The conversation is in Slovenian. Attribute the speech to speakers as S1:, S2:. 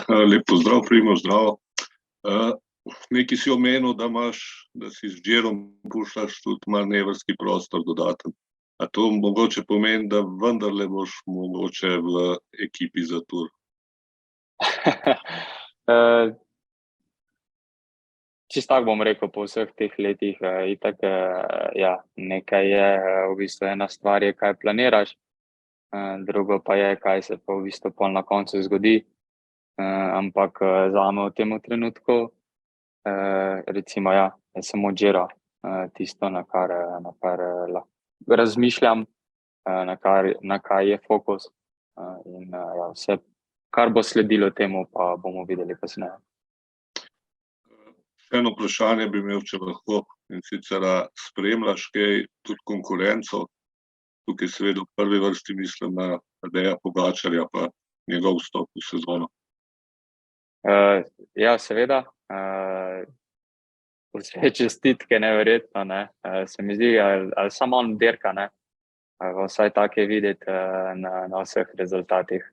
S1: Lep pozdrav, Primož, zdravo. Nekaj si omenil, da si z Džirom puščaš tudi manevrski prostor dodaten. A to mogoče pomeni, da vendarle boš mogoče v ekipi za Tour?
S2: Čisto tako bom rekel, po vseh teh letih, itak, ja, nekaj je, v bistvu ena stvar je, kaj planiraš, drugo pa je, kaj se pa v bistvu pol na koncu zgodi. Ampak zame v tem trenutku, recimo, ja, je samo Giro, tisto, na kar razmišljam, na kaj je fokus, in ja, vse, kar bo sledilo temu, pa bomo videli kasneje.
S1: Eno vprašanje bi imel, če lahko, in sicer spremljaš kaj tudi konkurenco. Tukaj seveda v prvi vrsti mislim na Tadeja Pogačarja pa njegov vstop v sezono.
S2: Ja, seveda. Vse čestitke, neverjetno, ne. Se mi zdi, ali samo on dirka, ne. Vsaj tako je videti na vseh rezultatih.